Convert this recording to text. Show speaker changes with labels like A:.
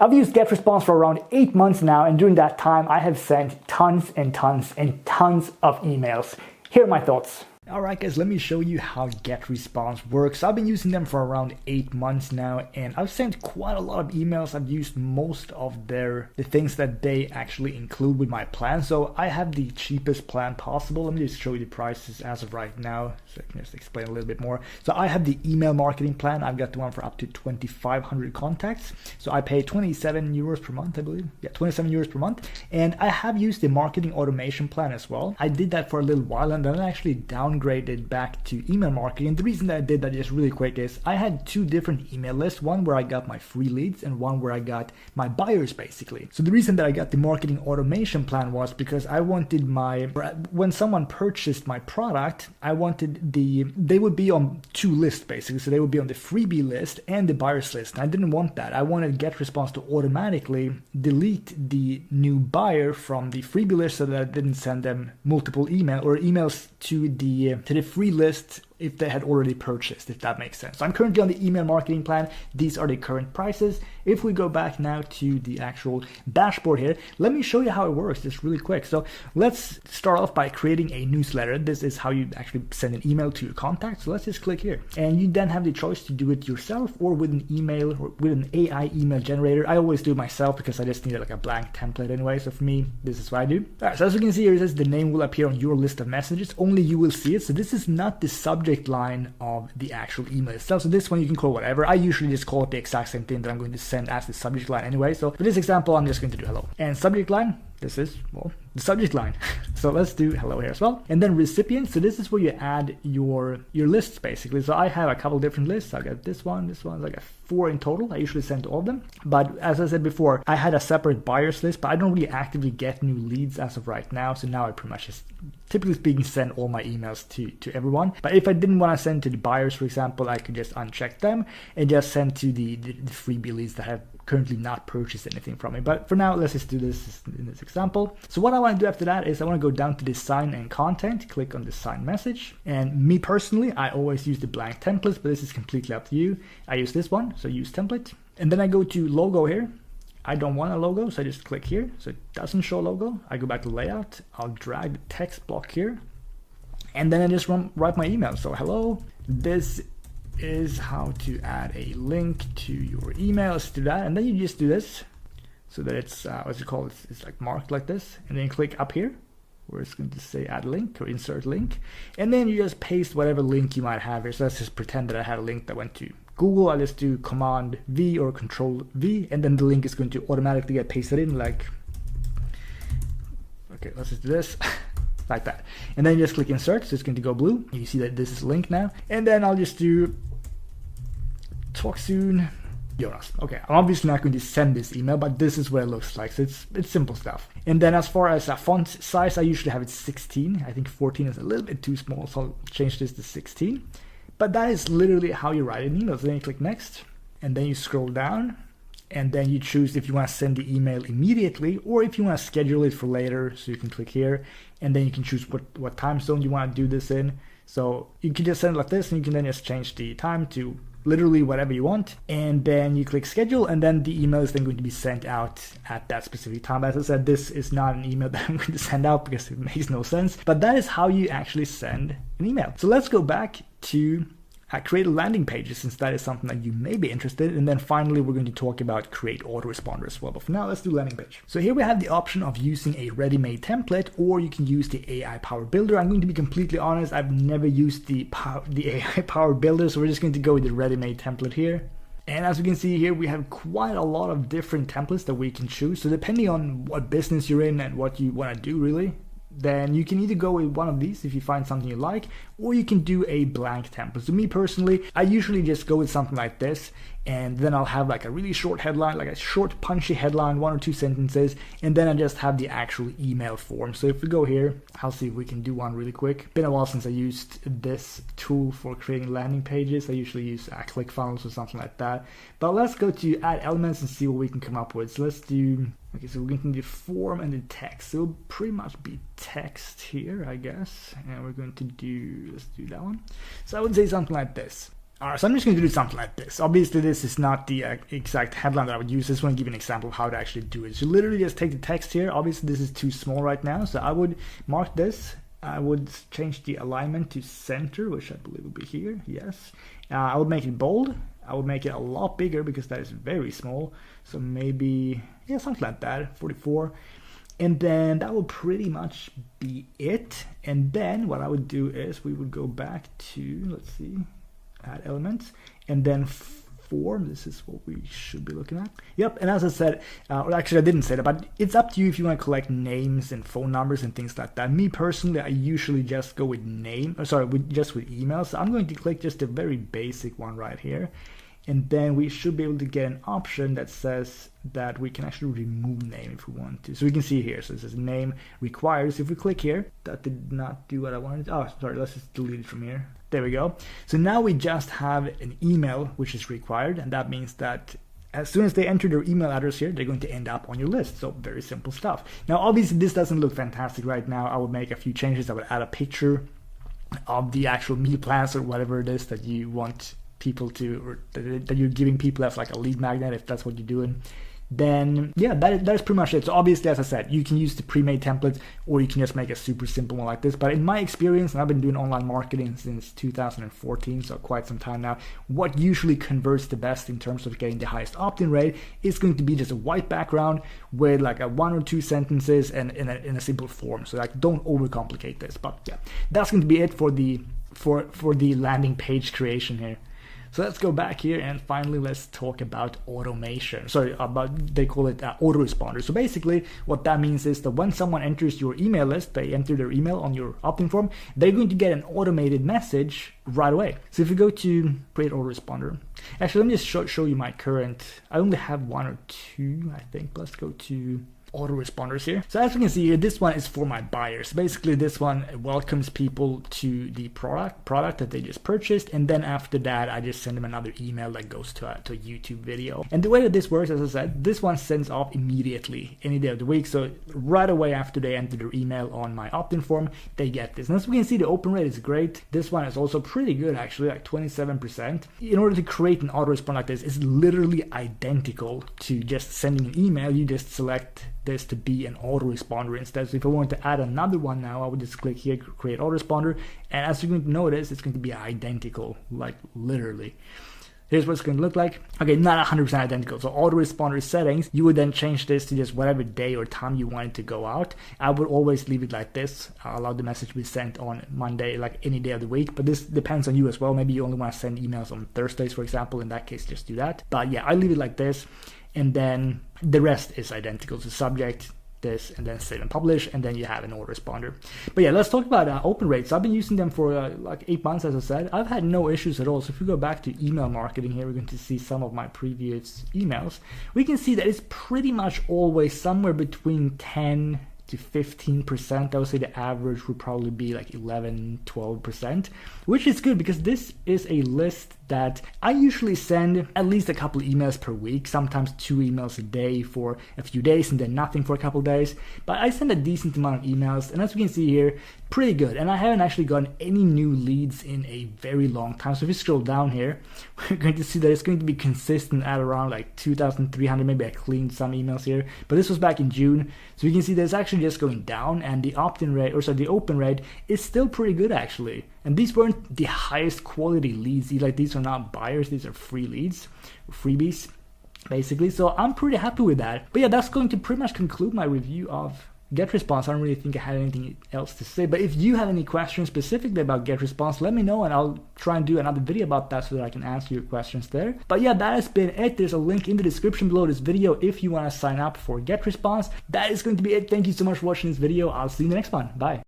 A: I've used GetResponse for around 8 months now, and during that time, I have sent tons and tons and tons of emails. Here are my thoughts. Alright guys, let me show you how GetResponse works. I've been using them for around 8 months now, and I've sent quite a lot of emails. I've used most of the things that they actually include with my plan. So I have the cheapest plan possible. Let me just show you the prices as of right now, so I can just explain a little bit more. So I have the email marketing plan. I've got the one for up to 2,500 contacts. So I pay 27 euros per month, I believe. Yeah, 27 euros per month. And I have used the marketing automation plan as well. I did that for a little while, and then I actually downgraded back to email marketing. And the reason that I did that, just really quick, is I had 2 different email lists, one where I got my free leads and one where I got my buyers basically. So the reason that I got the marketing automation plan was because I wanted when someone purchased my product, I wanted they would be on 2 lists basically. So they would be on the freebie list and the buyers list. And I didn't want that. I wanted GetResponse to automatically delete the new buyer from the freebie list so that I didn't send them multiple emails to the free list if they had already purchased, if that makes sense. So I'm currently on the email marketing plan. These are the current prices. If we go back now to the actual dashboard here, let me show you how it works just really quick. So let's start off by creating a newsletter. This is how you actually send an email to your contacts. So let's just click here. And you then have the choice to do it yourself or with an email or with an AI email generator. I always do it myself because I just need like a blank template anyway. So for me, this is what I do. All right, so as you can see here, it says the name will appear on your list of messages. Only you will see it. So this is not the subject line of the actual email itself. So this one you can call whatever. I usually just call it the exact same thing that I'm going to send as the subject line anyway. So for this example, I'm just going to do hello. And subject line, this is, well, the subject line. So let's do hello here as well. And then recipient. So this is where you add your lists basically. So I have a couple different lists. I got this one, I got 4 in total. I usually send to all of them. But as I said before, I had a separate buyers list, but I don't really actively get new leads as of right now. So now I pretty much just, typically speaking, send all my emails to everyone. But if I didn't want to send to the buyers, for example, I could just uncheck them and just send to the freebie leads that have currently not purchased anything from me. But for now, let's just do this in this example. So what I want to do after that is I want to go down to design and content, click on design message. And me personally, I always use the blank templates, but this is completely up to you. I use this one, so use template. And then I go to logo here. I don't want a logo, so I just click here. So it doesn't show logo. I go back to layout. I'll drag the text block here. And then I just write my email. So hello, this is how to add a link to your email. Let's do that. And then you just do this so that it's, what's it called? It's like marked like this. And then click up here where it's going to say add link or insert link. And then you just paste whatever link you might have here. So let's just pretend that I had a link that went to Google. I'll just do Command V or Control V. And then the link is going to automatically get pasted in like, okay, let's just do this. Like that. And then you just click insert, so it's going to go blue. You see that this is linked now. And then I'll just do talk soon, Jonas. Okay, I'm obviously not going to send this email, but this is what it looks like. So it's simple stuff. And then as far as a font size, I usually have it 16. I think 14 is a little bit too small, so I'll change this to 16. But that is literally how you write an email. So then you click next, and then you scroll down. And then you choose if you want to send the email immediately or if you want to schedule it for later. So you can click here and then you can choose what time zone you want to do this in. So you can just send it like this and you can then just change the time to literally whatever you want. And then you click schedule and then the email is then going to be sent out at that specific time. As I said, this is not an email that I'm going to send out because it makes no sense. But that is how you actually send an email. So let's go back to create a landing page, since that is something that you may be interested in. And then finally, we're going to talk about create autoresponder as well. But for now, let's do landing page. So here we have the option of using a ready-made template, or you can use the AI Power Builder. I'm going to be completely honest, I've never used the AI Power Builder, so we're just going to go with the ready-made template here. And as you can see here, we have quite a lot of different templates that we can choose. So depending on what business you're in and what you want to do really, then you can either go with one of these if you find something you like, or you can do a blank template. So me personally, I usually just go with something like this, and then I'll have like a really short headline, like a short punchy headline, 1 or 2 sentences, and then I just have the actual email form. So if we go here, I'll see if we can do one really quick. Been a while since I used this tool for creating landing pages. I usually use ClickFunnels or something like that. But let's go to add elements and see what we can come up with. So let's do, okay, so we're going to do form and the text. So it'll pretty much be text here, I guess. And we're going to do, let's do that one. So I would say something like this. Alright, so I'm just going to do something like this. Obviously, this is not the exact headline that I would use. I just want to give you an example of how to actually do it. So literally just take the text here. Obviously, this is too small right now. So I would mark this. I would change the alignment to center, which I believe will be here. Yes. I would make it bold. I would make it a lot bigger because that is very small. So maybe, yeah, something like that, 44. And then that will pretty much be it. And then what I would do is we would go back to, let's see, add elements, and then form. This is what we should be looking at. Yep, and as I said, or actually I didn't say that, but it's up to you if you want to collect names and phone numbers and things like that. Me personally, I usually just go with just with emails. So I'm going to click just a very basic one right here. And then we should be able to get an option that says that we can actually remove name if we want to. So we can see here, so it says name required. So if we click here, that did not do what I wanted. Oh, sorry, let's just delete it from here. There we go. So now we just have an email which is required, and that means that as soon as they enter their email address here, they're going to end up on your list. So very simple stuff. Now, obviously, this doesn't look fantastic right now. I would make a few changes. I would add a picture of the actual meal plans or whatever it is that you want people to, or that you're giving people as like a lead magnet, if that's what you're doing. Then yeah, that is pretty much it. So obviously, as I said, you can use the pre-made templates, or you can just make a super simple one like this. But in my experience, and I've been doing online marketing since 2014, so quite some time now, what usually converts the best in terms of getting the highest opt-in rate is going to be just a white background with like a 1 or 2 sentences and in a simple form. So like, don't overcomplicate this. But yeah, that's going to be it for the landing page creation here. So let's go back here, and finally let's talk about automation. They call it autoresponder. So basically what that means is that when someone enters your email list, they enter their email on your opt-in form, they're going to get an automated message right away. So if you go to create autoresponder, actually let me just show you my current, I only have 1 or 2, I think. Let's go to autoresponders here. So as you can see here, this one is for my buyers. Basically, this one welcomes people to the product that they just purchased, and then after that, I just send them another email that goes to a YouTube video. And the way that this works, as I said, this one sends off immediately, any day of the week. So right away after they enter their email on my opt-in form, they get this. And as we can see, the open rate is great. This one is also pretty good, actually, like 27%. In order to create an autoresponder like this, it's literally identical to just sending an email. You just select this to be an autoresponder instead. So if I want to add another one now, I would just click here, create autoresponder, and as you're going to notice, it's going to be identical, like literally. Here's what it's going to look like. Okay, not 100% identical. So autoresponder settings, you would then change this to just whatever day or time you want it to go out. I would always leave it like this. I'll allow the message to be sent on Monday, like any day of the week. But this depends on you as well. Maybe you only want to send emails on Thursdays, for example. In that case, just do that. But yeah, I leave it like this. And then the rest is identical. So subject, this, and then save and publish, and then you have an autoresponder. But yeah, let's talk about open rates. I've been using them for like 8 months, as I said. I've had no issues at all. So if we go back to email marketing here, we're going to see some of my previous emails. We can see that it's pretty much always somewhere between 10 to 15%. I would say the average would probably be like 11-12%, which is good because this is a list that I usually send at least a couple emails per week, sometimes 2 emails a day for a few days and then nothing for a couple of days. But I send a decent amount of emails, and as we can see here, pretty good. And I haven't actually gotten any new leads in a very long time. So if you scroll down here, we're going to see that it's going to be consistent at around like 2,300. Maybe I cleaned some emails here, but this was back in June. So you can see that it's actually just going down, and the opt-in rate, the open rate is still pretty good actually. And these weren't the highest quality leads. Like, these are not buyers, these are free leads, freebies, basically. So I'm pretty happy with that. But yeah, that's going to pretty much conclude my review of GetResponse. I don't really think I had anything else to say. But if you have any questions specifically about GetResponse, let me know, and I'll try and do another video about that so that I can answer your questions there. But yeah, that has been it. There's a link in the description below this video if you want to sign up for GetResponse. That is going to be it. Thank you so much for watching this video. I'll see you in the next one. Bye.